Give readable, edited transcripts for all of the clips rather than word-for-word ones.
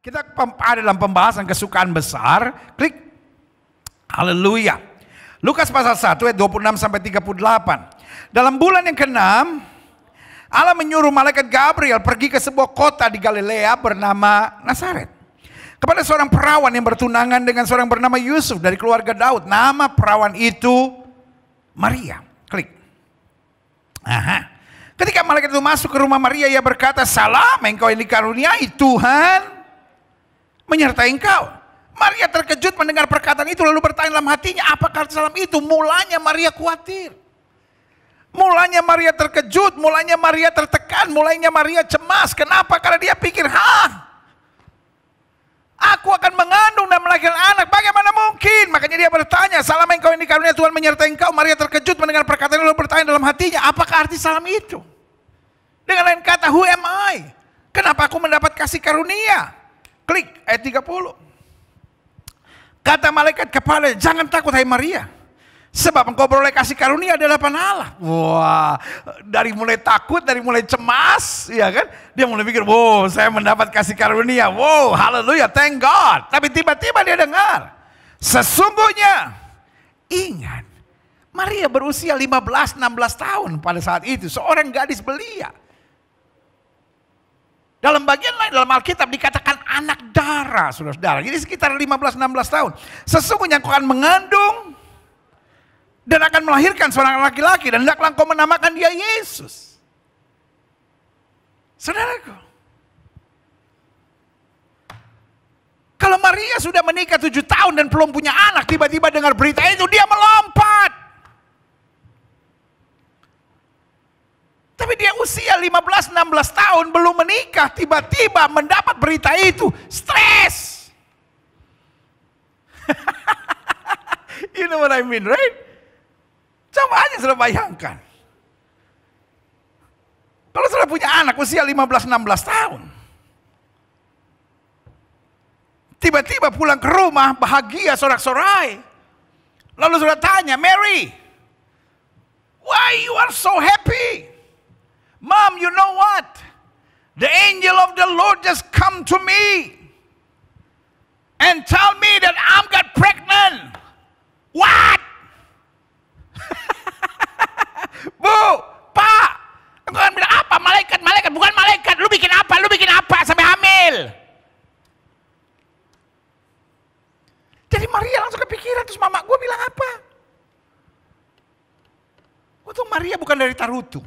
Kita ada dalam pembahasan kesukaan besar. Klik. Haleluya. Lukas pasal 1 ayat 26 sampai 38. Dalam bulan yang ke-6, Allah menyuruh malaikat Gabriel pergi ke sebuah kota di Galilea bernama Nazaret. Kepada seorang perawan yang bertunangan dengan seorang bernama Yusuf dari keluarga Daud. Nama perawan itu Maria. Klik. Aha. Ketika malaikat itu masuk ke rumah Maria, ia berkata, "Salam, engkau yang dikaruniai, Tuhan menyertai engkau." Maria terkejut mendengar perkataan itu, lalu bertanya dalam hatinya, apakah salam itu? Mulanya Maria khawatir. Mulanya Maria terkejut, mulanya Maria tertekan, mulanya Maria cemas. Kenapa? Karena dia pikir, aku akan mengandung dan melahirkan anak, bagaimana mungkin? Makanya dia bertanya, "Salam engkau yang dikaruniai, Tuhan menyertai engkau." Maria terkejut mendengar perkataan itu, lalu bertanya dalam hatinya, apakah arti salam itu? Dengan lain kata, who am I? Kenapa aku mendapat kasih karunia? Klik ayat 30. Kata malaikat kepadanya, "Jangan takut hai Maria, sebab engkau beroleh kasih karunia dari hadapan Allah." Wah, dari mulai takut, dari mulai cemas, ya kan? Dia mulai pikir, wow, saya mendapat kasih karunia. Wow, haleluya, thank God. Tapi tiba-tiba dia dengar, sesungguhnya, ingat, Maria berusia 15-16 tahun pada saat itu, seorang gadis belia. Dalam bagian lain dalam Alkitab dikatakan anak darah, saudara-saudara. Jadi sekitar 15-16 tahun. Sesungguhnya engkau akan mengandung dan akan melahirkan seorang laki-laki, dan hendaklah engkau menamakan dia Yesus. Saudaraku, kalau Maria sudah menikah 7 tahun dan belum punya anak, tiba-tiba dengar berita itu, dia melompat. Tapi dia usia 15-16 tahun belum menikah, tiba-tiba mendapat berita itu, stres. You know what I mean, right? Coba aja sudah bayangkan. Kalau sudah punya anak usia 15-16 tahun. Tiba-tiba pulang ke rumah, bahagia, sorak-sorai. Lalu sudah tanya, "Mary, why you are so happy? Mom, you know what? The angel of the Lord just come to me and tell me that I'm got pregnant." What? Bu, Pak, engkau kan bilang apa? Malaikat, bukan malaikat. Lu bikin apa sampai hamil? Jadi Maria langsung kepikiran, terus mama gue bilang apa? Untung Maria bukan dari Tarutung.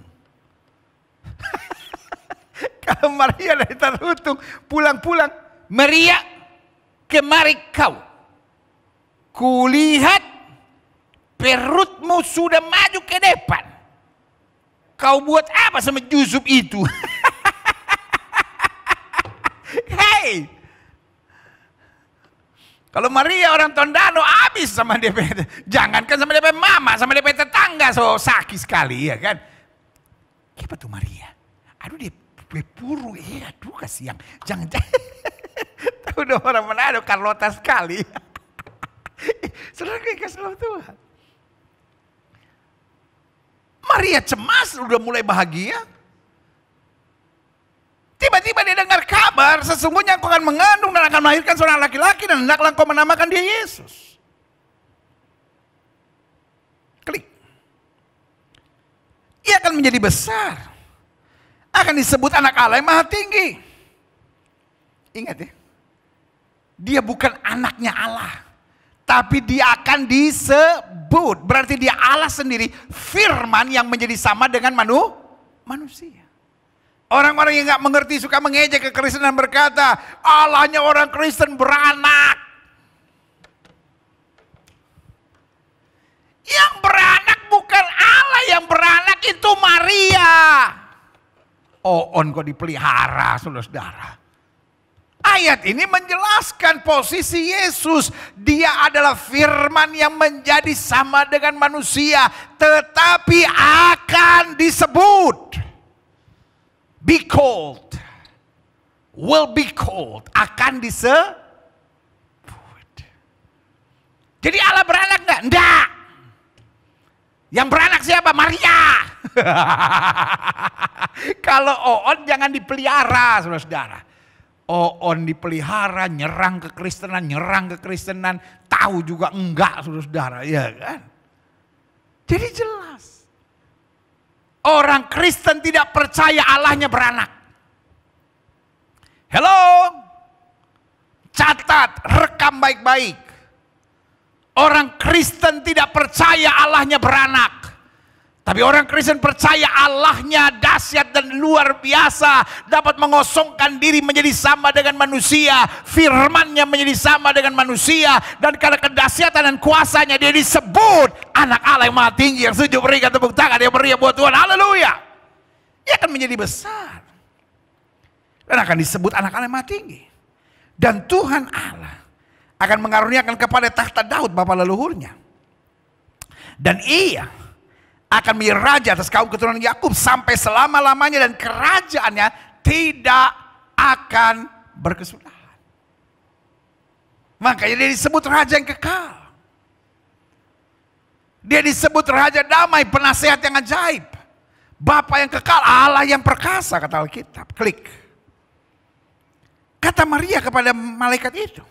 Kalau Maria dari Tarutung, pulang-pulang, "Maria, kemari kau. Kulihat perutmu sudah maju ke depan. Kau buat apa sama Yusuf itu?" Hei, kalau Maria orang Tondano habis sama DP. Jangankan sama DP mama, sama DP tetangga so sakit sekali, ya kan? Siapa tuh Maria? Aduh, dia puru, aduh kasihan. Jangan. Tahu dong orang Manado, Carlota sekali. Saudara kasih Allah Tuhan. Maria cemas, udah mulai bahagia. Tiba-tiba dia dengar kabar, sesungguhnya engkau akan mengandung dan akan melahirkan seorang laki-laki, dan hendaklah engkau menamakan dia Yesus. Klik. Ia akan menjadi besar, akan disebut anak Allah yang maha tinggi. Ingat ya, dia bukan anaknya Allah, tapi dia akan disebut. Berarti dia Allah sendiri, firman yang menjadi sama dengan manusia. Orang-orang yang gak mengerti suka mengejek kekristenan, berkata, Allahnya orang Kristen beranak. Yang beranak bukan Allah, yang beranak itu Maria. Kok dipelihara, saudara-saudara. Ayat ini menjelaskan posisi Yesus. Dia adalah firman yang menjadi sama dengan manusia, tetapi akan disebut. Be called. Will be called. Akan disebut. Jadi Allah beranak enggak? Enggak. Yang beranak siapa? Maria. Kalau Oon jangan dipelihara, saudara-saudara. On dipelihara, nyerang kekristenan, tahu juga enggak, saudara-saudara, ya kan? Jadi jelas, orang Kristen tidak percaya Allahnya beranak. Hello, catat, rekam baik-baik. Orang Kristen tidak percaya Allahnya beranak. Tapi orang Kristen percaya Allahnya dahsyat dan luar biasa, dapat mengosongkan diri menjadi sama dengan manusia, firman-Nya menjadi sama dengan manusia, dan karena kedahsyatan dan kuasanya dia disebut anak Allah yang maha tinggi. Yang setuju berikan tepuk tangan yang meriah buat Tuhan. Haleluya. Dia akan menjadi besar dan akan disebut anak Allah yang maha tinggi. Dan Tuhan Allah akan mengaruniakan kepada tahta Daud bapa leluhurnya, dan ia akan menjadi raja atas kaum keturunan Yakub sampai selama-lamanya, dan kerajaannya tidak akan berkesudahan. Makanya dia disebut raja yang kekal. Dia disebut raja damai, penasehat yang ajaib, Bapa yang kekal, Allah yang perkasa, kata Alkitab. Klik. Kata Maria kepada malaikat itu,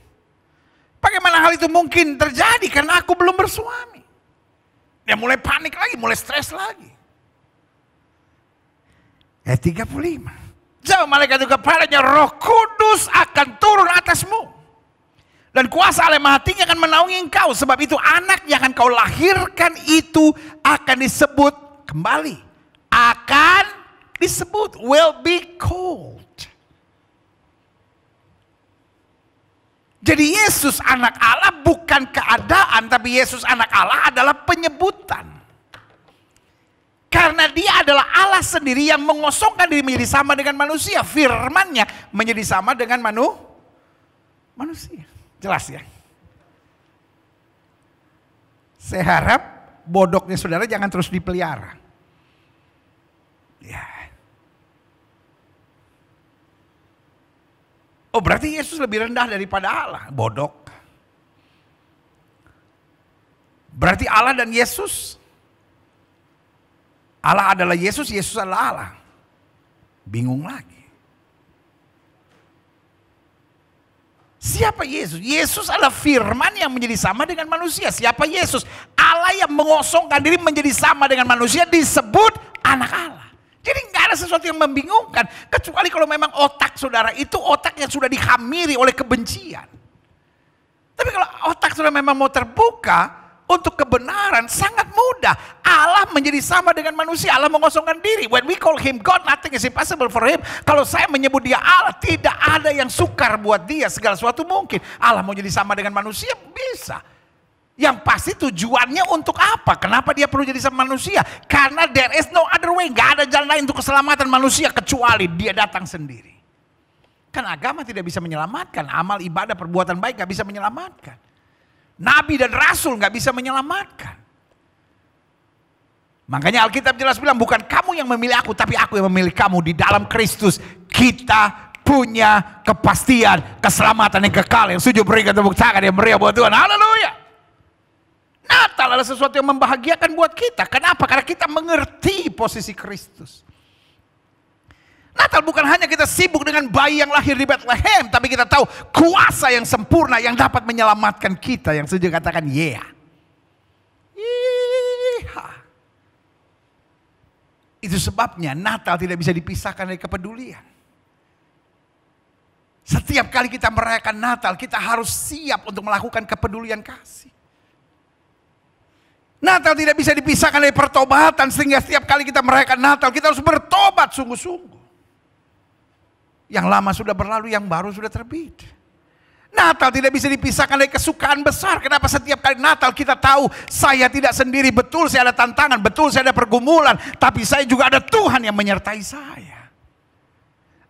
bagaimana hal itu mungkin terjadi karena aku belum bersuami? Dia mulai panik lagi, mulai stres lagi. Ayat 35. Jawab malaikat itu kepadanya, Roh Kudus akan turun atasmu, dan kuasa Allah Maha Tinggi akan menaungi engkau. Sebab itu anak yang akan kau lahirkan itu akan disebut, kembali, akan disebut, will be called. Jadi Yesus anak Allah bukan keadaan, tapi Yesus anak Allah adalah penyebutan. Karena dia adalah Allah sendiri yang mengosongkan diri menjadi sama dengan manusia. Firman-Nya menjadi sama dengan manusia. Jelas ya? Saya harap bodoknya saudara jangan terus dipelihara. Ya. Oh, berarti Yesus lebih rendah daripada Allah. Bodok. Berarti Allah dan Yesus, Allah adalah Yesus, Yesus adalah Allah. Bingung lagi. Siapa Yesus? Yesus adalah firman yang menjadi sama dengan manusia. Siapa Yesus? Allah yang mengosongkan diri menjadi sama dengan manusia disebut anak Allah. Jadi nggak ada sesuatu yang membingungkan, kecuali kalau memang otak saudara itu otak yang sudah dihamiri oleh kebencian. Tapi kalau otak saudara memang mau terbuka untuk kebenaran, sangat mudah. Allah menjadi sama dengan manusia, Allah mengosongkan diri. When we call him God, nothing is impossible for him. Kalau saya menyebut dia Allah, tidak ada yang sukar buat dia, segala sesuatu mungkin. Allah mau jadi sama dengan manusia, bisa. Yang pasti tujuannya untuk apa? Kenapa dia perlu jadi sama manusia? Karena there is no other way. Gak ada jalan lain untuk keselamatan manusia kecuali dia datang sendiri. Kan agama tidak bisa menyelamatkan. Amal, ibadah, perbuatan baik gak bisa menyelamatkan. Nabi dan Rasul gak bisa menyelamatkan. Makanya Alkitab jelas bilang, bukan kamu yang memilih aku, tapi aku yang memilih kamu. Di dalam Kristus kita punya kepastian keselamatan yang kekal. Yang setuju berikan tepuk tangan yang meriah buat Tuhan. Haleluya. Natal adalah sesuatu yang membahagiakan buat kita. Kenapa? Karena kita mengerti posisi Kristus. Natal bukan hanya kita sibuk dengan bayi yang lahir di Bethlehem, tapi kita tahu kuasa yang sempurna yang dapat menyelamatkan kita. Yang setuju katakan yeah. Itu sebabnya Natal tidak bisa dipisahkan dari kepedulian. Setiap kali kita merayakan Natal, kita harus siap untuk melakukan kepedulian kasih. Natal tidak bisa dipisahkan dari pertobatan, sehingga setiap kali kita merayakan Natal, kita harus bertobat sungguh-sungguh. Yang lama sudah berlalu, yang baru sudah terbit. Natal tidak bisa dipisahkan dari kesukaan besar. Kenapa setiap kali Natal kita tahu, saya tidak sendiri, betul saya ada tantangan, betul saya ada pergumulan, tapi saya juga ada Tuhan yang menyertai saya.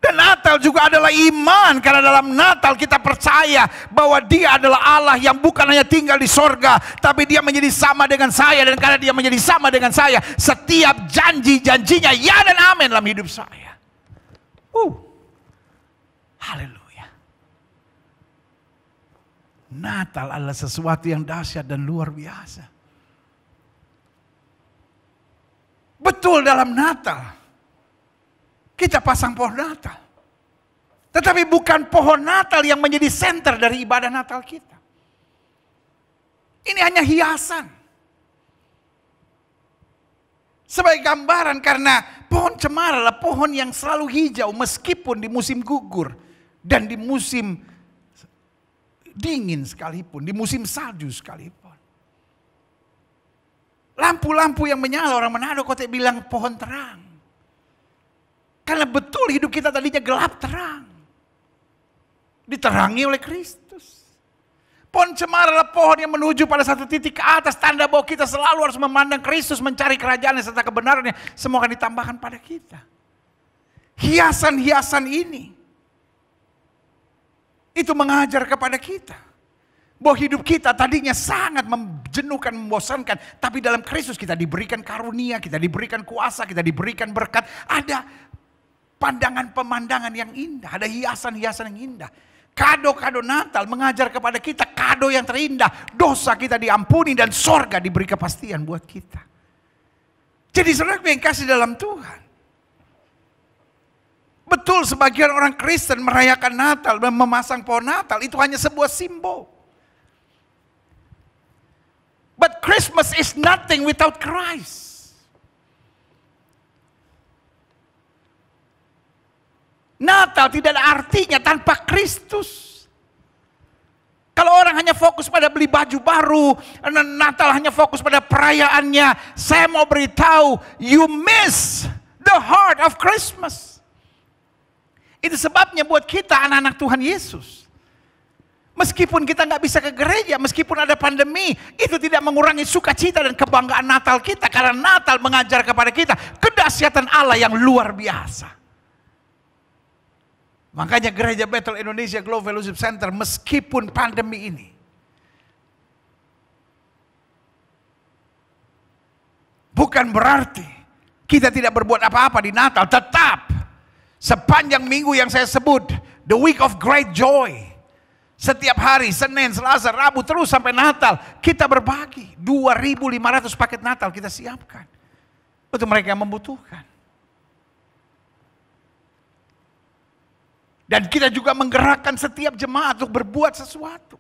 Dan Natal juga adalah iman, karena dalam Natal kita percaya bahwa dia adalah Allah yang bukan hanya tinggal di sorga, tapi dia menjadi sama dengan saya. Dan karena dia menjadi sama dengan saya, setiap janji-janjinya ya dan amin dalam hidup saya. Haleluya. Natal adalah sesuatu yang dahsyat dan luar biasa. Betul, dalam Natal kita pasang pohon Natal. Tetapi bukan pohon Natal yang menjadi senter dari ibadah Natal kita. Ini hanya hiasan. Sebagai gambaran, karena pohon cemara adalah pohon yang selalu hijau meskipun di musim gugur dan di musim dingin sekalipun, di musim salju sekalipun. Lampu-lampu yang menyala, orang Manado Kote bilang pohon terang. Karena betul hidup kita tadinya gelap terang. Diterangi oleh Kristus. Pohon cemara adalah pohon yang menuju pada satu titik ke atas. Tanda bahwa kita selalu harus memandang Kristus, mencari kerajaannya serta kebenarannya. Semua akan ditambahkan pada kita. Hiasan-hiasan ini, itu mengajar kepada kita. Bahwa hidup kita tadinya sangat menjenuhkan, membosankan. Tapi dalam Kristus kita diberikan karunia, kita diberikan kuasa, kita diberikan berkat. Ada pandangan-pemandangan yang indah, ada hiasan-hiasan yang indah. Kado-kado Natal mengajar kepada kita kado yang terindah. Dosa kita diampuni dan sorga diberi kepastian buat kita. Jadi saudara yang kasih dalam Tuhan. Betul sebagian orang Kristen merayakan Natal dan memasang pohon Natal. Itu hanya sebuah simbol. But Christmas is nothing without Christ. Natal tidak ada artinya tanpa Kristus. Kalau orang hanya fokus pada beli baju baru, Natal hanya fokus pada perayaannya, saya mau beritahu, you miss the heart of Christmas. Itu sebabnya buat kita anak-anak Tuhan Yesus. Meskipun kita nggak bisa ke gereja, meskipun ada pandemi, itu tidak mengurangi sukacita dan kebanggaan Natal kita. Karena Natal mengajar kepada kita kedahsyatan Allah yang luar biasa. Makanya Gereja Bethel Indonesia Global Fellowship Center meskipun pandemi ini, bukan berarti kita tidak berbuat apa-apa di Natal. Tetap sepanjang minggu yang saya sebut, the week of great joy, setiap hari Senin, Selasa, Rabu terus sampai Natal kita berbagi 2.500 paket Natal kita siapkan untuk mereka yang membutuhkan. Dan kita juga menggerakkan setiap jemaat untuk berbuat sesuatu.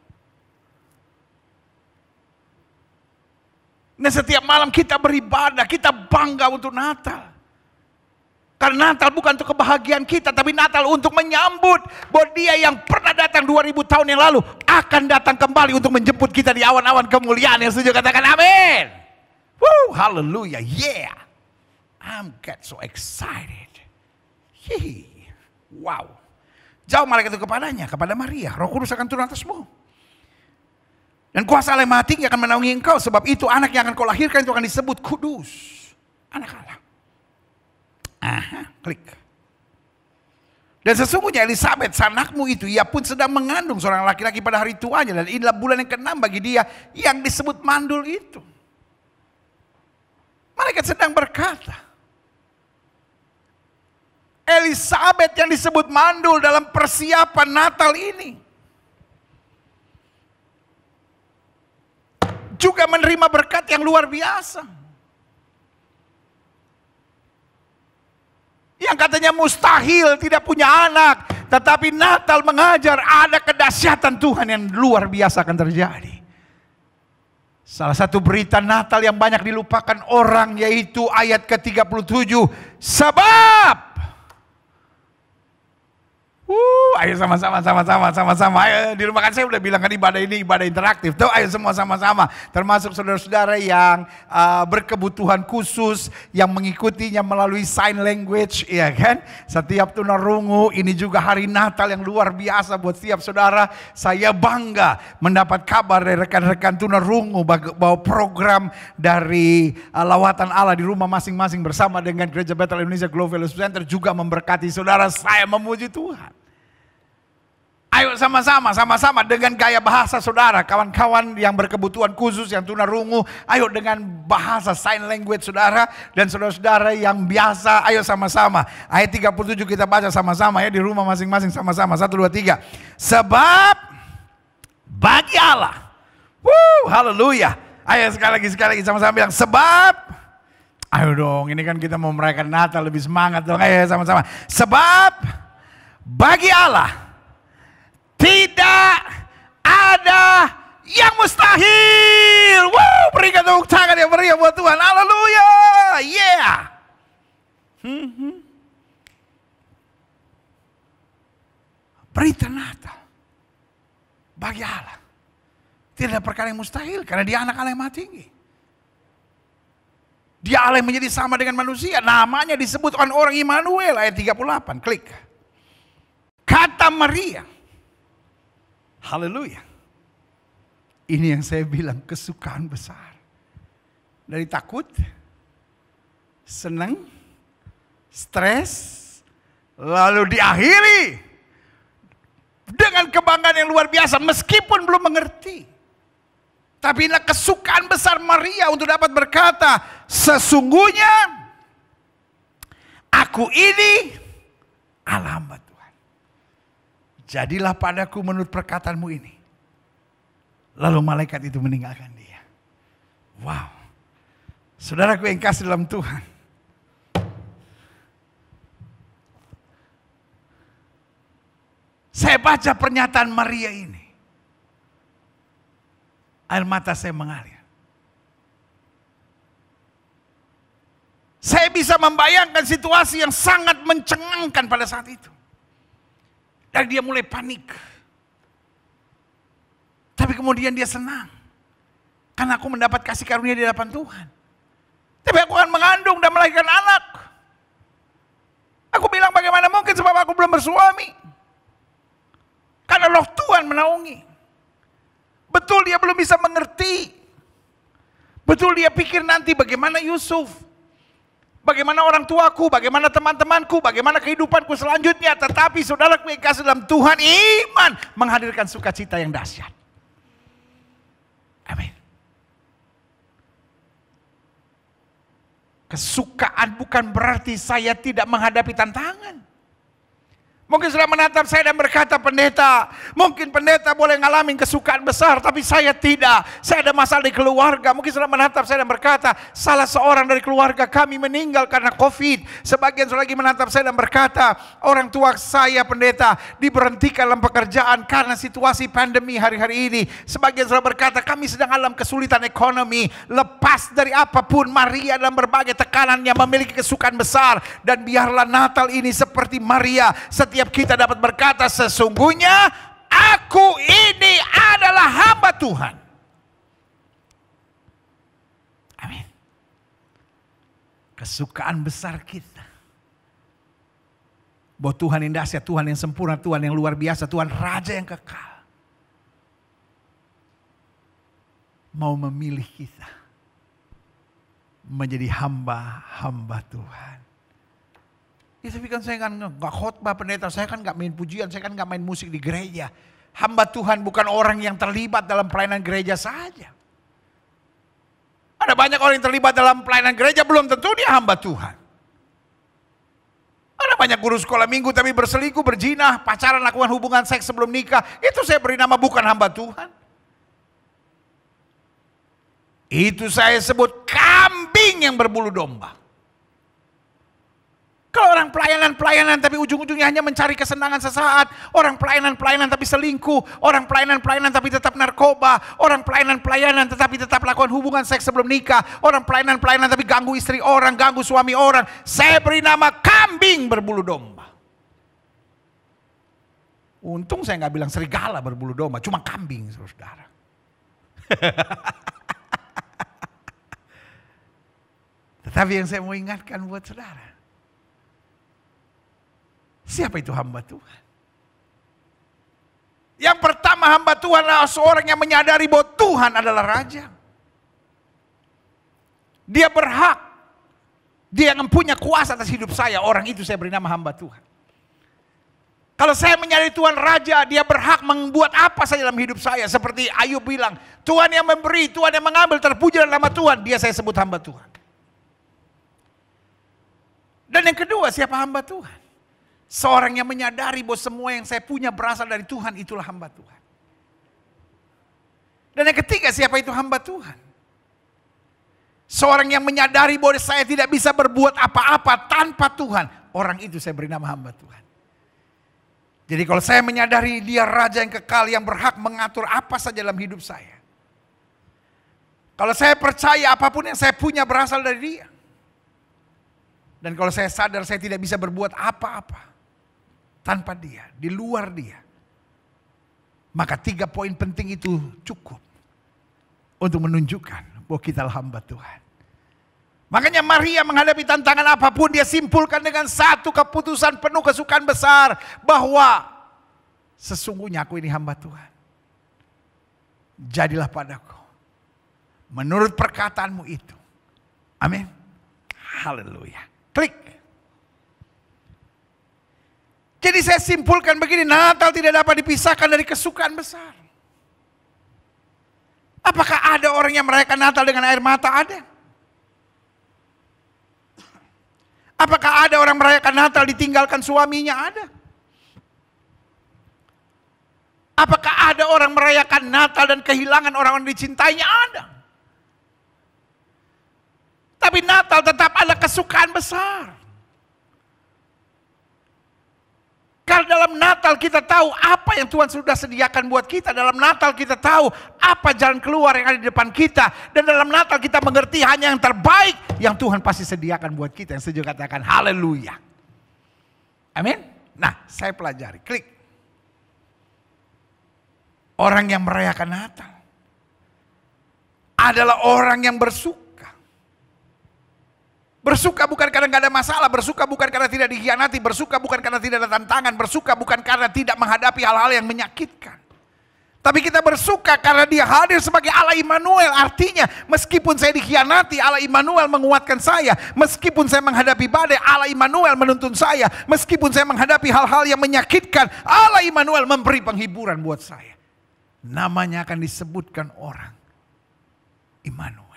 Nah, setiap malam kita beribadah, kita bangga untuk Natal. Karena Natal bukan untuk kebahagiaan kita, tapi Natal untuk menyambut bahwa Dia yang pernah datang 2000 tahun yang lalu akan datang kembali untuk menjemput kita di awan-awan kemuliaan. Yang setuju katakan amin. Woo, hallelujah, yeah. I'm get so excited. Yee. Wow. Jauh malaikat itu kepadanya, kepada Maria, Roh Kudus akan turun atasmu. Dan kuasa Allah yang Maha Tinggi akan menaungi engkau, sebab itu anak yang akan kau lahirkan itu akan disebut kudus. Anak Allah. Aha, klik. Dan sesungguhnya Elisabeth, sanakmu itu, ia pun sedang mengandung seorang laki-laki pada hari tuanya. Dan inilah bulan yang ke-6 bagi dia yang disebut mandul itu. Malaikat sedang berkata, Elisabeth yang disebut mandul dalam persiapan Natal ini juga menerima berkat yang luar biasa. Yang katanya mustahil tidak punya anak, tetapi Natal mengajar ada kedahsyatan Tuhan yang luar biasa akan terjadi. Salah satu berita Natal yang banyak dilupakan orang yaitu ayat ke-37, sebab ayo sama-sama. Ayo, di rumah kan saya udah bilang kan ibadah ini ibadah interaktif. Tuh, ayo semua sama-sama. Termasuk saudara-saudara yang berkebutuhan khusus, yang mengikutinya melalui sign language, ya kan? Setiap tunarungu, ini juga hari Natal yang luar biasa buat setiap saudara. Saya bangga mendapat kabar dari rekan-rekan tunarungu bahwa program dari lawatan Allah di rumah masing-masing bersama dengan Gereja Bethel Indonesia Global Fellowship Center juga memberkati saudara. Saya memuji Tuhan. Ayo sama-sama dengan gaya bahasa saudara, kawan-kawan yang berkebutuhan khusus, yang tunarungu, ayo dengan bahasa sign language saudara, dan saudara-saudara yang biasa, ayo sama-sama. Ayat 37 kita baca sama-sama ya di rumah masing-masing sama-sama. 1, 2, 3. Sebab bagi Allah, haleluya. Ayo sekali lagi sama-sama bilang sebab. Ayo dong, ini kan kita mau merayakan Natal, lebih semangat dong. Ayo sama-sama. Sebab Bagi Allah tidak ada yang mustahil. Wow, berikan tepuk tangan yang meriah buat Tuhan. Haleluya. Yeah. Berita Natal bagi Allah tidak ada perkara yang mustahil, karena Dia anak Allah yang maha tinggi. Dia Allah yang menjadi sama dengan manusia. Namanya disebut orang Immanuel, ayat 38. Klik. Kata Maria. Haleluya. Ini yang saya bilang kesukaan besar. Dari takut, senang, stres, lalu diakhiri dengan kebanggaan yang luar biasa meskipun belum mengerti. Tapi inilah kesukaan besar Maria untuk dapat berkata, sesungguhnya aku ini Allah hamba Tuhan. Jadilah padaku menurut perkataanmu ini. Lalu malaikat itu meninggalkan dia. Wow. Saudaraku yang kasih dalam Tuhan. Saya baca pernyataan Maria ini. Air mata saya mengalir. Saya bisa membayangkan situasi yang sangat mencengangkan pada saat itu. Dan dia mulai panik. Tapi kemudian dia senang. Karena aku mendapat kasih karunia di hadapan Tuhan. Tapi aku akan mengandung dan melahirkan anak. Aku bilang bagaimana mungkin sebab aku belum bersuami. Karena roh Tuhan menaungi. Betul dia belum bisa mengerti. Betul dia pikir nanti bagaimana Yusuf. Bagaimana orang tuaku, bagaimana teman-temanku, bagaimana kehidupanku selanjutnya. Tetapi saudaraku yang kasih dalam Tuhan, iman menghadirkan sukacita yang dahsyat. Amin. Kesukaan bukan berarti saya tidak menghadapi tantangan. Mungkin sudah menatap saya dan berkata, pendeta, mungkin pendeta boleh ngalamin kesukaan besar, tapi saya tidak. Saya ada masalah di keluarga. Mungkin sudah menatap saya dan berkata, salah seorang dari keluarga kami meninggal karena COVID. Sebagian sudah lagi menatap saya dan berkata, orang tua saya pendeta diberhentikan dalam pekerjaan karena situasi pandemi hari-hari ini. Sebagian sudah berkata, kami sedang dalam kesulitan ekonomi. Lepas dari apapun, Maria dalam berbagai tekanannya memiliki kesukaan besar. Dan biarlah Natal ini seperti Maria, setiap kita dapat berkata, sesungguhnya aku ini adalah hamba Tuhan. Amin. Kesukaan besar kita bahwa Tuhan yang dahsyat, Tuhan yang sempurna, Tuhan yang luar biasa, Tuhan Raja yang kekal mau memilih kita menjadi hamba-hamba Tuhan. Ya, tapi kan saya kan gak khotbah pendeta, saya kan gak main pujian, saya kan gak main musik di gereja. Hamba Tuhan bukan orang yang terlibat dalam pelayanan gereja saja. Ada banyak orang yang terlibat dalam pelayanan gereja, belum tentu dia hamba Tuhan. Ada banyak guru sekolah minggu tapi berselingkuh, berzina, pacaran, lakukan hubungan seks sebelum nikah. Itu saya beri nama bukan hamba Tuhan. Itu saya sebut kambing yang berbulu domba. Kalau orang pelayanan tapi ujung-ujungnya hanya mencari kesenangan sesaat. Orang pelayanan tapi selingkuh. Orang pelayanan tapi tetap narkoba. Orang pelayanan tetapi tetap lakukan hubungan seks sebelum nikah. Orang pelayanan tapi ganggu istri orang, ganggu suami orang. Saya beri nama kambing berbulu domba. Untung saya nggak bilang serigala berbulu domba, cuma kambing, saudara. Tetapi yang saya mau ingatkan buat saudara, siapa itu hamba Tuhan? Yang pertama, hamba Tuhan adalah seorang yang menyadari bahwa Tuhan adalah Raja. Dia berhak, dia yang punya kuasa atas hidup saya. Orang itu saya beri nama hamba Tuhan. Kalau saya menyadari Tuhan Raja, dia berhak membuat apa saja dalam hidup saya. Seperti Ayub bilang, Tuhan yang memberi, Tuhan yang mengambil, terpuji dalam nama Tuhan. Dia saya sebut hamba Tuhan. Dan yang kedua, siapa hamba Tuhan? Seorang yang menyadari bahwa semua yang saya punya berasal dari Tuhan, itulah hamba Tuhan. Dan yang ketiga, siapa itu hamba Tuhan? Seorang yang menyadari bahwa saya tidak bisa berbuat apa-apa tanpa Tuhan. Orang itu saya beri nama hamba Tuhan. Jadi kalau saya menyadari dia raja yang kekal yang berhak mengatur apa saja dalam hidup saya. Kalau saya percaya apapun yang saya punya berasal dari dia. Dan kalau saya sadar saya tidak bisa berbuat apa-apa tanpa dia, di luar dia. Maka 3 poin penting itu cukup untuk menunjukkan bahwa kita hamba Tuhan. Makanya Maria menghadapi tantangan apapun, dia simpulkan dengan satu keputusan penuh kesukaan besar. Bahwa sesungguhnya aku ini hamba Tuhan. Jadilah padaku menurut perkataanmu itu. Amin. Haleluya. Klik. Jadi saya simpulkan begini, Natal tidak dapat dipisahkan dari kesukaan besar. Apakah ada orang yang merayakan Natal dengan air mata? Ada. Apakah ada orang merayakan Natal ditinggalkan suaminya? Ada. Apakah ada orang merayakan Natal dan kehilangan orang-orang dicintainya? Ada. Tapi Natal tetap ada kesukaan besar. Kalau dalam Natal kita tahu apa yang Tuhan sudah sediakan buat kita. Dalam Natal kita tahu apa jalan keluar yang ada di depan kita. Dan dalam Natal kita mengerti hanya yang terbaik yang Tuhan pasti sediakan buat kita. Yang setuju katakan haleluya. Amin. Nah, saya pelajari. Klik. Orang yang merayakan Natal adalah orang yang bersuka. Bersuka bukan karena gak ada masalah, bersuka bukan karena tidak dikhianati, bersuka bukan karena tidak ada tantangan, bersuka bukan karena tidak menghadapi hal-hal yang menyakitkan. Tapi kita bersuka karena dia hadir sebagai Allah Immanuel. Artinya meskipun saya dikhianati, Allah Immanuel menguatkan saya. Meskipun saya menghadapi badai, Allah Immanuel menuntun saya. Meskipun saya menghadapi hal-hal yang menyakitkan, Allah Immanuel memberi penghiburan buat saya. Namanya akan disebutkan orang Immanuel.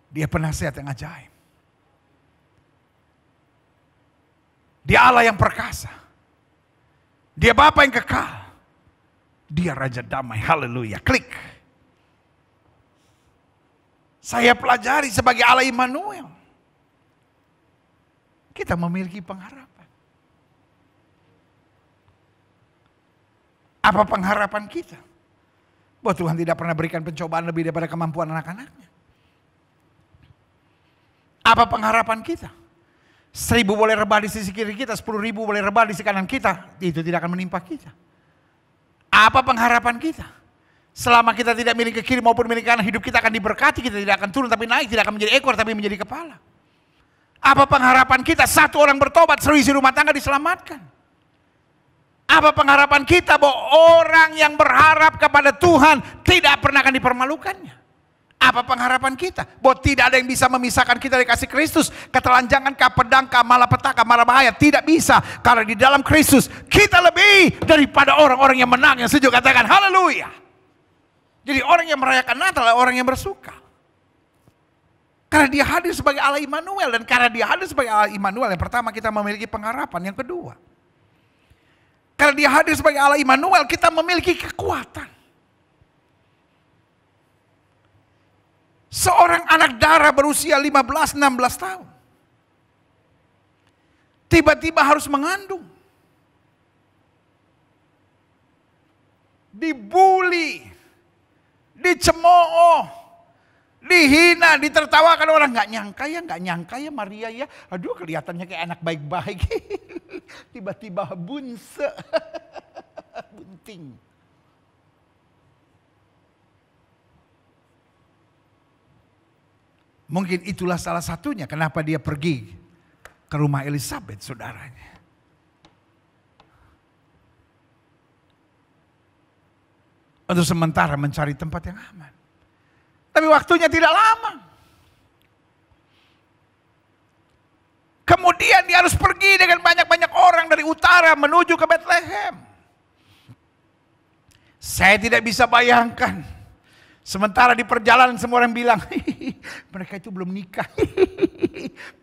Dia penasihat yang ajaib. Dia Allah yang perkasa. Dia Bapa yang kekal. Dia Raja Damai. Haleluya. Klik. Saya pelajari sebagai Allah Immanuel. Kita memiliki pengharapan. Apa pengharapan kita? Bahwa Tuhan tidak pernah berikan pencobaan lebih daripada kemampuan anak-anaknya. Apa pengharapan kita? 1.000 boleh rebah di sisi kiri kita, 10.000 boleh rebah di sisi kanan kita. Itu tidak akan menimpa kita. Apa pengharapan kita? Selama kita tidak milik ke kiri maupun milik kanan, hidup kita akan diberkati. Kita tidak akan turun tapi naik, tidak akan menjadi ekor tapi menjadi kepala. Apa pengharapan kita? 1 orang bertobat, seluruh rumah tangga diselamatkan. Apa pengharapan kita? Bahwa orang yang berharap kepada Tuhan tidak pernah akan dipermalukannya. Apa pengharapan kita? Bahwa tidak ada yang bisa memisahkan kita dari kasih Kristus. Ketelanjangan, pedangkah, malapetaka, mara bahaya. Tidak bisa. Karena di dalam Kristus kita lebih daripada orang-orang yang menang. Yang setuju katakan haleluya. Jadi orang yang merayakan Natal adalah orang yang bersuka. Karena dia hadir sebagai Allah Immanuel. Dan karena dia hadir sebagai Allah Immanuel, yang pertama kita memiliki pengharapan. Yang kedua, karena dia hadir sebagai Allah Immanuel, kita memiliki kekuatan. Seorang anak darah berusia 15-16 tahun. Tiba-tiba harus mengandung. Dibully. Dicemooh. Dihina, ditertawakan orang. Gak nyangka ya Maria ya. Aduh kelihatannya kayak anak baik-baik. Tiba-tiba bunse. Bunting. Mungkin itulah salah satunya kenapa dia pergi ke rumah Elizabeth, saudaranya. Untuk sementara mencari tempat yang aman. Tapi waktunya tidak lama. Kemudian dia harus pergi dengan banyak-banyak orang dari utara menuju ke Bethlehem. Saya tidak bisa bayangkan. Sementara di perjalanan semua orang bilang, mereka itu belum nikah.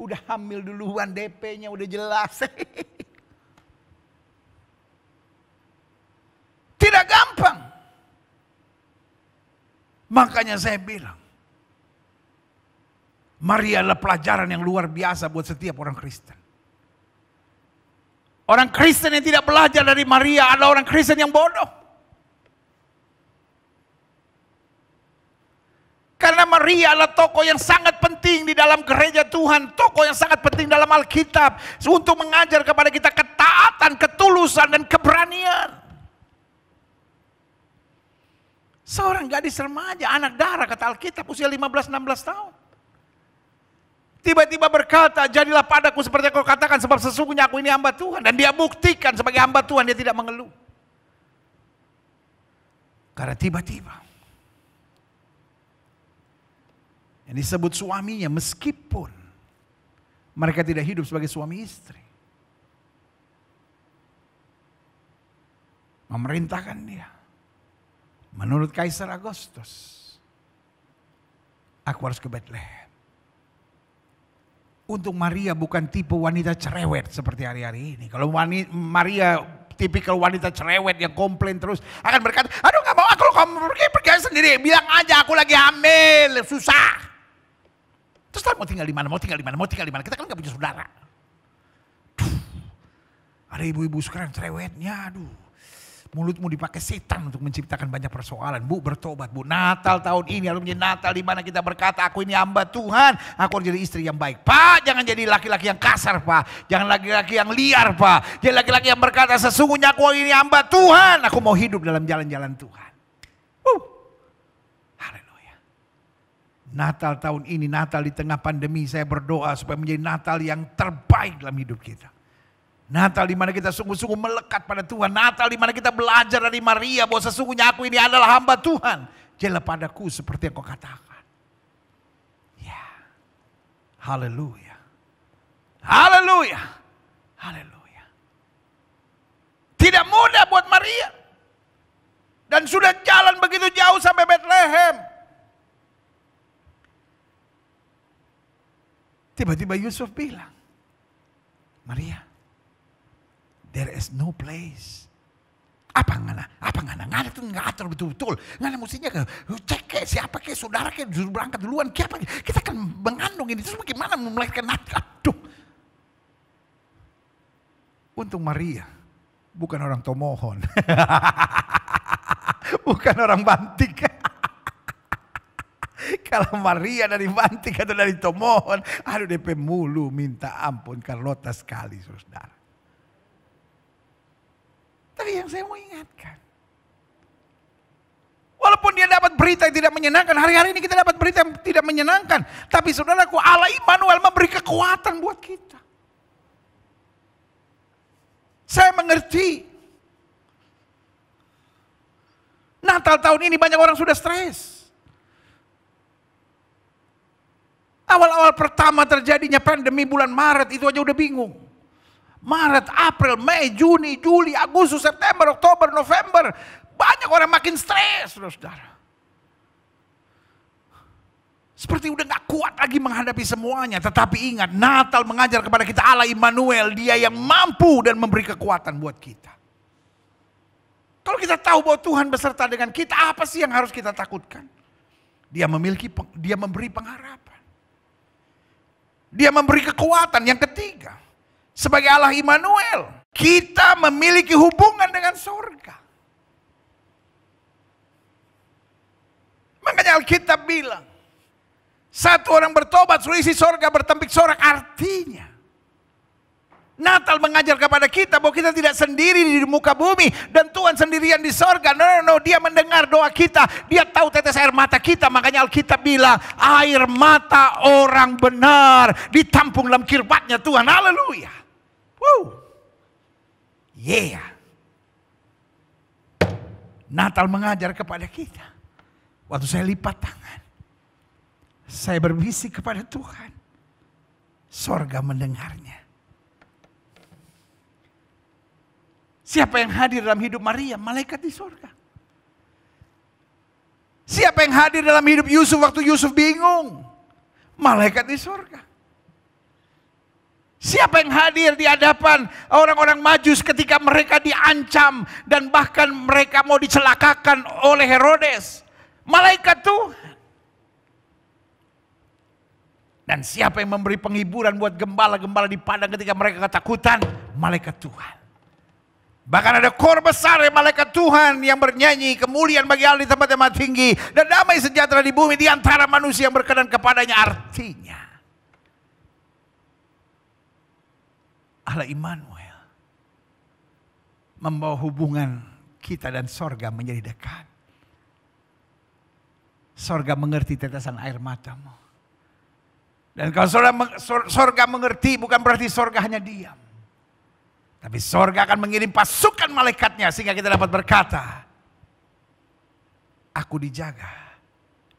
Udah hamil duluan, DP-nya udah jelas. Tidak gampang. Makanya saya bilang, Maria adalah pelajaran yang luar biasa buat setiap orang Kristen. Orang Kristen yang tidak belajar dari Maria adalah orang Kristen yang bodoh. Karena Maria adalah tokoh yang sangat penting di dalam gereja Tuhan. Tokoh yang sangat penting dalam Alkitab. Untuk mengajar kepada kita ketaatan, ketulusan, dan keberanian. Seorang gadis remaja, anak darah kata Alkitab, usia 15-16 tahun. Tiba-tiba berkata, jadilah padaku seperti yang kau katakan, sebab sesungguhnya aku ini hamba Tuhan. Dan dia buktikan sebagai hamba Tuhan, dia tidak mengeluh. Karena tiba-tiba, yang disebut suaminya, meskipun mereka tidak hidup sebagai suami istri, memerintahkan dia, menurut Kaisar Agustus, aku harus ke Bethlehem. Untuk Maria bukan tipe wanita cerewet seperti hari-hari ini. Kalau Maria tipikal wanita cerewet yang komplain terus, akan berkata, aduh gak mau, aku kamu pergi aja sendiri. Bilang aja aku lagi hamil, susah. Terus mau tinggal di mana, mau tinggal di mana, mau tinggal di mana. Kita kan gak punya saudara. Ada ibu-ibu sekarang cerewetnya, aduh. Mulutmu dipakai setan untuk menciptakan banyak persoalan. Bu, bertobat bu. Natal tahun ini, lalu menjadi Natal di mana kita berkata, aku ini hamba Tuhan, aku harus jadi istri yang baik. Pak, jangan jadi laki-laki yang kasar pak. Jangan laki-laki yang liar pak. Jadi laki-laki yang berkata, sesungguhnya aku ini hamba Tuhan. Aku mau hidup dalam jalan-jalan Tuhan. Haleluya. Natal tahun ini, Natal di tengah pandemi, saya berdoa supaya menjadi Natal yang terbaik dalam hidup kita. Natal di mana kita sungguh-sungguh melekat pada Tuhan. Natal di mana kita belajar dari Maria bahwa sesungguhnya aku ini adalah hamba Tuhan. Jadilah padaku seperti yang kau katakan. Ya. Haleluya. Haleluya. Haleluya. Tidak mudah buat Maria. Dan sudah jalan begitu jauh sampai Bethlehem. Tiba-tiba Yusuf bilang, Maria, there is no place. Apa ngana tuh ngatur betul-betul. Ngana mestinya cek kayak siapa kayak saudara kayak disuruh berangkat duluan. Kita kan mengandung ini. Terus bagaimana melahirkan anak? Aduh. Untung Maria bukan orang Tomohon. Bukan orang Bantik. Kalau Maria dari Bantik atau dari Tomohon, aduh DP mulu minta ampun Carlota sekali saudara. Tapi yang saya mau ingatkan, walaupun dia dapat berita yang tidak menyenangkan, hari-hari ini kita dapat berita yang tidak menyenangkan, tapi saudaraku, Allah Immanuel memberi kekuatan buat kita. Saya mengerti. Natal tahun ini banyak orang sudah stres. Awal-awal pertama terjadinya pandemi bulan Maret itu aja udah bingung. Maret, April, Mei, Juni, Juli, Agustus, September, Oktober, November. Banyak orang makin stres, saudara. Seperti udah gak kuat lagi menghadapi semuanya. Tetapi ingat, Natal mengajar kepada kita Allah Immanuel. Dia yang mampu dan memberi kekuatan buat kita. Kalau kita tahu bahwa Tuhan beserta dengan kita, apa sih yang harus kita takutkan? Dia memberi pengharapan. Dia memberi kekuatan. Yang ketiga, sebagai Allah Immanuel, kita memiliki hubungan dengan surga. Makanya Alkitab bilang, satu orang bertobat, seluruh isi surga bertempik sorak. Artinya, Natal mengajar kepada kita bahwa kita tidak sendiri di muka bumi. Dan Tuhan sendirian di surga. No, dia mendengar doa kita. Dia tahu tetes air mata kita. Makanya Alkitab bilang, air mata orang benar ditampung dalam kirbatnya Tuhan. Haleluya. Yeah. Natal mengajar kepada kita. Waktu saya lipat tangan, saya berbisik kepada Tuhan. Sorga mendengarnya. Siapa yang hadir dalam hidup Maria? Malaikat di sorga. Siapa yang hadir dalam hidup Yusuf waktu Yusuf bingung? Malaikat di sorga. Siapa yang hadir di hadapan orang-orang Majus ketika mereka diancam dan bahkan mereka mau dicelakakan oleh Herodes? Malaikat Tuhan. Dan siapa yang memberi penghiburan buat gembala-gembala di padang ketika mereka ketakutan? Malaikat Tuhan. Bahkan ada kor besar dari malaikat Tuhan yang bernyanyi, kemuliaan bagi Allah di tempat yang maha tinggi, dan damai sejahtera di bumi di antara manusia yang berkenan kepadanya. Artinya Allah Immanuel membawa hubungan kita dan sorga menjadi dekat. Sorga mengerti tetesan air matamu. Dan kalau sorga mengerti, bukan berarti sorga hanya diam. Tapi sorga akan mengirim pasukan malaikatnya sehingga kita dapat berkata, aku dijaga,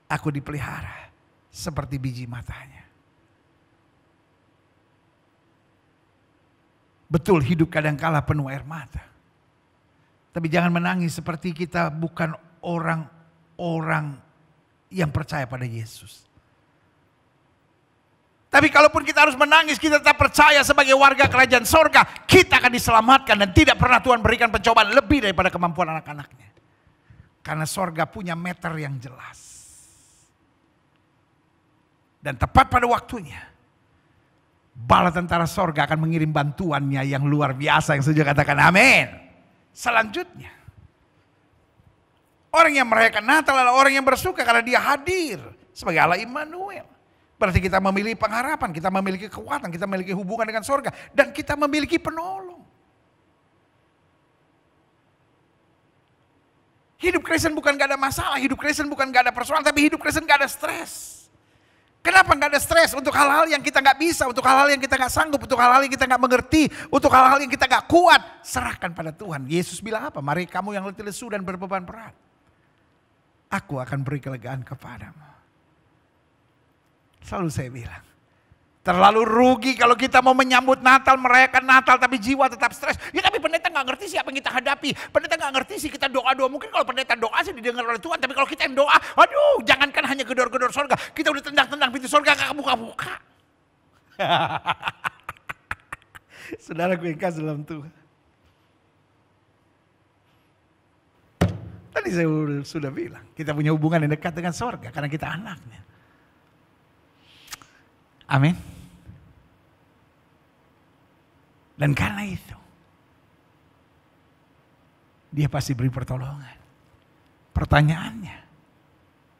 aku dipelihara seperti biji matanya. Betul, hidup kadangkala penuh air mata. Tapi jangan menangis seperti kita bukan orang-orang yang percaya pada Yesus. Tapi kalaupun kita harus menangis, kita tetap percaya sebagai warga kerajaan sorga, kita akan diselamatkan dan tidak pernah Tuhan berikan pencobaan lebih daripada kemampuan anak-anaknya. Karena sorga punya meter yang jelas. Dan tepat pada waktunya, bala tentara sorga akan mengirim bantuannya yang luar biasa, yang setuju katakan amin. Selanjutnya, orang yang merayakan Natal adalah orang yang bersuka karena dia hadir sebagai Allah Immanuel. Berarti kita memiliki pengharapan, kita memiliki kekuatan, kita memiliki hubungan dengan sorga, dan kita memiliki penolong. Hidup Kristen bukan gak ada masalah, hidup Kristen bukan gak ada persoalan, tapi hidup Kristen gak ada stres. Kenapa gak ada stres? Untuk hal-hal yang kita gak bisa, untuk hal-hal yang kita gak sanggup, untuk hal-hal yang kita gak mengerti, untuk hal-hal yang kita gak kuat, serahkan pada Tuhan. Yesus bilang apa? Mari kamu yang letih lesu dan berbeban berat, aku akan beri kelegaan kepadamu. Selalu saya bilang, terlalu rugi kalau kita mau menyambut Natal, merayakan Natal, tapi jiwa tetap stres. Ya tapi pendeta gak ngerti sih apa yang kita hadapi. Pendeta gak ngerti sih kita doa-doa. Mungkin kalau pendeta doa sih didengar oleh Tuhan. Tapi kalau kita yang doa, aduh jangankan hanya gedor-gedor sorga. Kita udah tendang-tendang pintu sorga gak buka-buka. Saudaraku yang kasih dalam Tuhan. Tadi saya sudah bilang, kita punya hubungan yang dekat dengan sorga karena kita anaknya. Amin. Dan karena itu, dia pasti beri pertolongan. Pertanyaannya,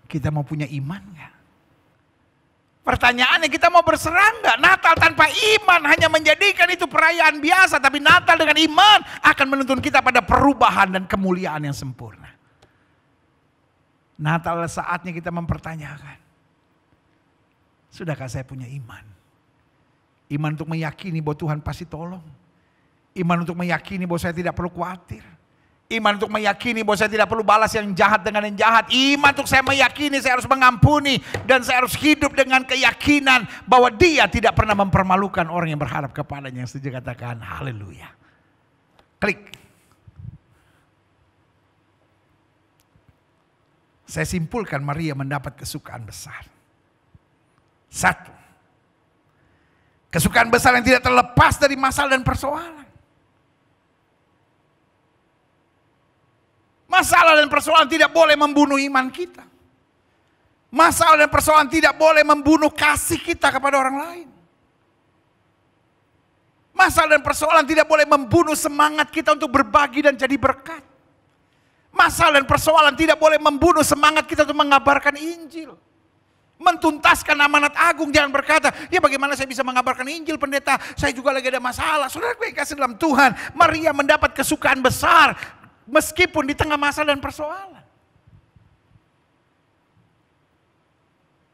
kita mau punya iman gak? Pertanyaannya, kita mau berserah gak? Natal tanpa iman hanya menjadikan itu perayaan biasa. Tapi Natal dengan iman akan menuntun kita pada perubahan dan kemuliaan yang sempurna. Natal saatnya kita mempertanyakan, sudahkah saya punya iman? Iman untuk meyakini bahwa Tuhan pasti tolong. Iman untuk meyakini bahwa saya tidak perlu khawatir. Iman untuk meyakini bahwa saya tidak perlu balas yang jahat dengan yang jahat. Iman untuk saya meyakini saya harus mengampuni. Dan saya harus hidup dengan keyakinan bahwa Dia tidak pernah mempermalukan orang yang berharap kepadanya. Yang setuju katakan haleluya. Klik. Saya simpulkan Maria mendapat kesukaan besar. Satu, kesukaan besar yang tidak terlepas dari masalah dan persoalan. Masalah dan persoalan tidak boleh membunuh iman kita. Masalah dan persoalan tidak boleh membunuh kasih kita kepada orang lain. Masalah dan persoalan tidak boleh membunuh semangat kita untuk berbagi dan jadi berkat. Masalah dan persoalan tidak boleh membunuh semangat kita untuk mengabarkan Injil. Mentuntaskan amanat agung, jangan berkata, ya bagaimana saya bisa mengabarkan Injil pendeta, saya juga lagi ada masalah. Saudara yang kasih dalam Tuhan, Maria mendapat kesukaan besar meskipun di tengah masalah dan persoalan.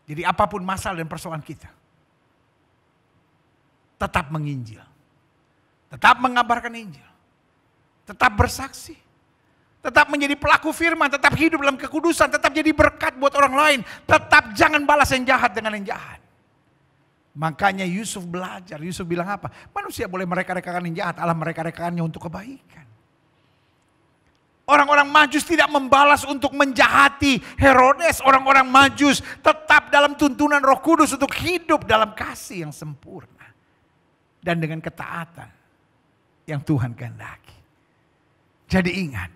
Jadi apapun masalah dan persoalan kita, tetap menginjil, tetap mengabarkan Injil, tetap bersaksi, tetap menjadi pelaku firman, tetap hidup dalam kekudusan, tetap jadi berkat buat orang lain. Tetap jangan balas yang jahat dengan yang jahat. Makanya Yusuf belajar, Yusuf bilang apa? Manusia boleh mereka-rekakan yang jahat, Allah mereka-rekakannya untuk kebaikan. Orang-orang Majus tidak membalas untuk menjahati Herodes. Orang-orang Majus tetap dalam tuntunan Roh Kudus untuk hidup dalam kasih yang sempurna. Dan dengan ketaatan yang Tuhan kehendaki. Jadi ingat,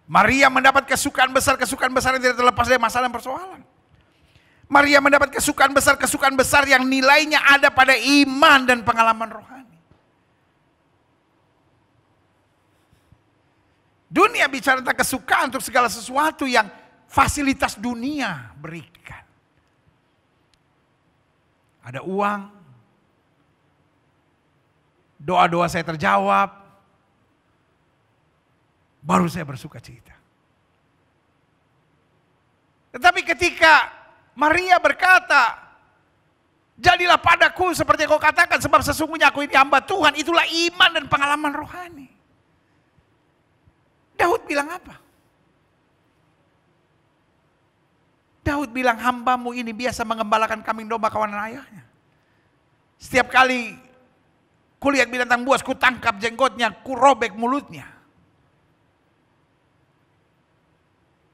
Maria mendapat kesukaan besar yang tidak terlepas dari masalah dan persoalan. Maria mendapat kesukaan besar yang nilainya ada pada iman dan pengalaman rohani. Dunia bicara tentang kesukaan untuk segala sesuatu yang fasilitas dunia berikan. Ada uang, doa-doa saya terjawab, baru saya bersuka cita. Tetapi ketika Maria berkata, jadilah padaku seperti yang kau katakan, sebab sesungguhnya aku ini hamba Tuhan, itulah iman dan pengalaman rohani. Daud bilang apa? Daud bilang, hambamu ini biasa mengembalakan kambing domba kawanan ayahnya. Setiap kali kulihat binatang buas, ku tangkap jenggotnya, ku robek mulutnya.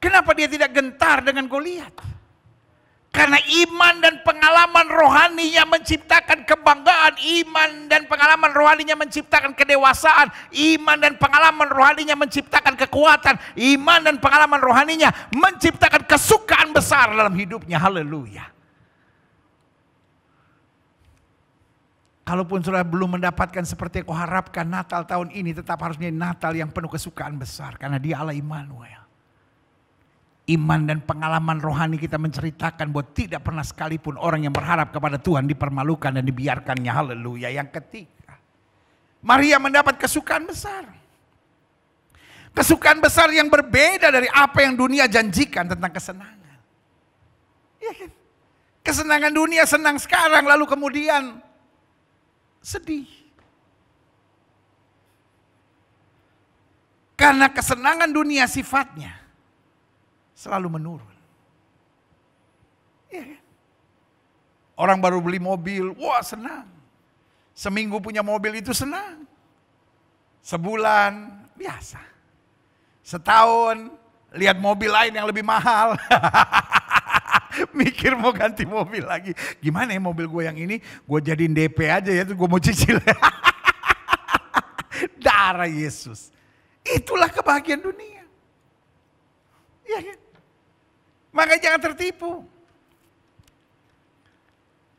Kenapa dia tidak gentar dengan Goliat? Karena iman dan pengalaman rohaninya menciptakan kebanggaan, iman dan pengalaman rohaninya menciptakan kedewasaan, iman dan pengalaman rohaninya menciptakan kekuatan, iman dan pengalaman rohaninya menciptakan kesukaan besar dalam hidupnya. Haleluya. Kalaupun saudara belum mendapatkan seperti yang kau harapkan Natal tahun ini, tetap harus menjadi Natal yang penuh kesukaan besar, karena Dia Allah Immanuel. Iman dan pengalaman rohani kita menceritakan bahwa tidak pernah sekalipun orang yang berharap kepada Tuhan dipermalukan dan dibiarkannya. Haleluya. Yang ketiga, Maria mendapat kesukaan besar. Kesukaan besar yang berbeda dari apa yang dunia janjikan tentang kesenangan. Ya kan? Kesenangan dunia senang sekarang, lalu kemudian sedih. Karena kesenangan dunia sifatnya selalu menurun. Ya. Orang baru beli mobil, wah senang. Seminggu punya mobil itu senang. Sebulan, biasa. Setahun, lihat mobil lain yang lebih mahal. Mikir mau ganti mobil lagi. Gimana ya mobil gue yang ini, gue jadiin DP aja ya, gue mau cicil. Darah Yesus. Itulah kebahagiaan dunia. Ya kan? Maka jangan tertipu.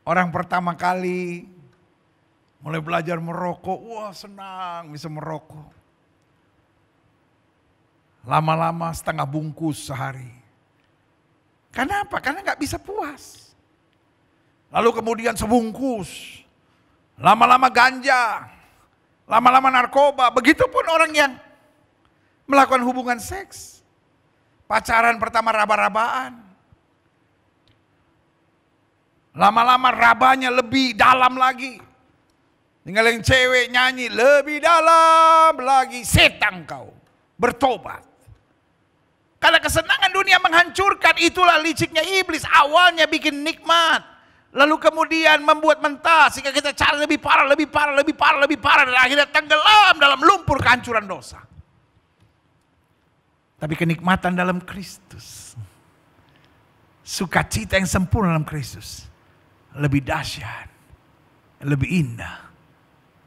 Orang pertama kali mulai belajar merokok, wah senang bisa merokok. Lama-lama setengah bungkus sehari. Kenapa? Karena gak bisa puas. Lalu kemudian sebungkus. Lama-lama ganja. Lama-lama narkoba. Begitupun orang yang melakukan hubungan seks. Pacaran pertama raba-rabaan. Lama-lama rabanya lebih dalam lagi. Tinggal yang cewek nyanyi lebih dalam lagi. Setan kau, bertobat. Karena kesenangan dunia menghancurkan, itulah liciknya iblis. Awalnya bikin nikmat. Lalu kemudian membuat mentah. Sehingga kita cari lebih parah, lebih parah, lebih parah, lebih parah. Dan akhirnya tenggelam dalam lumpur kehancuran dosa. Tapi kenikmatan dalam Kristus, sukacita yang sempurna dalam Kristus, lebih dahsyat, lebih indah.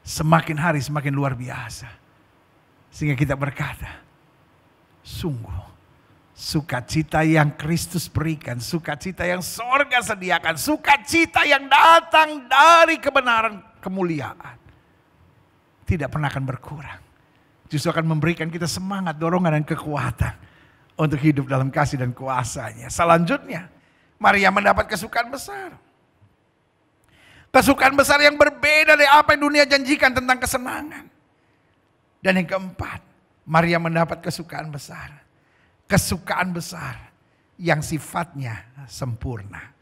Semakin hari semakin luar biasa. Sehingga kita berkata, sungguh sukacita yang Kristus berikan, sukacita yang sorga sediakan, sukacita yang datang dari kebenaran kemuliaan, tidak pernah akan berkurang. Justru akan memberikan kita semangat, dorongan, dan kekuatan untuk hidup dalam kasih dan kuasa-Nya. Selanjutnya, Maria mendapat kesukaan besar. Kesukaan besar yang berbeda dari apa yang dunia janjikan tentang kesenangan. Dan yang keempat, Maria mendapat kesukaan besar. Kesukaan besar yang sifatnya sempurna.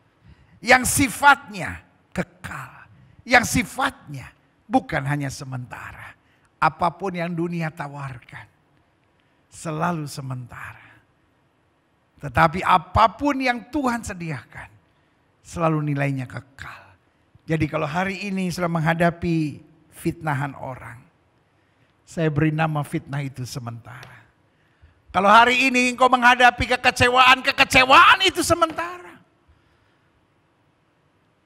Yang sifatnya kekal. Yang sifatnya bukan hanya sementara. Apapun yang dunia tawarkan selalu sementara. Tetapi apapun yang Tuhan sediakan selalu nilainya kekal. Jadi kalau hari ini sudah menghadapi fitnahan orang, saya beri nama fitnah itu sementara. Kalau hari ini engkau menghadapi kekecewaan itu sementara.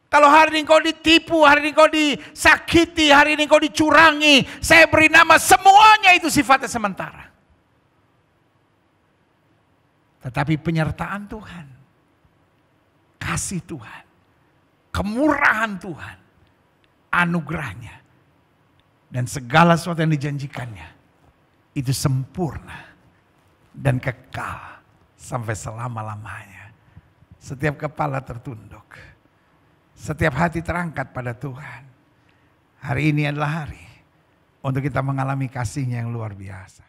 Kalau hari ini kau ditipu, hari ini kau disakiti, hari ini kau dicurangi, saya beri nama semuanya itu sifatnya sementara. Tetapi penyertaan Tuhan kasih Tuhan, kemurahan Tuhan, anugerahnya, dan segala sesuatu yang dijanjikannya itu sempurna dan kekal sampai selama-lamanya. Setiap kepala tertunduk, setiap hati terangkat pada Tuhan. Hari ini adalah hari untuk kita mengalami kasih-Nya yang luar biasa.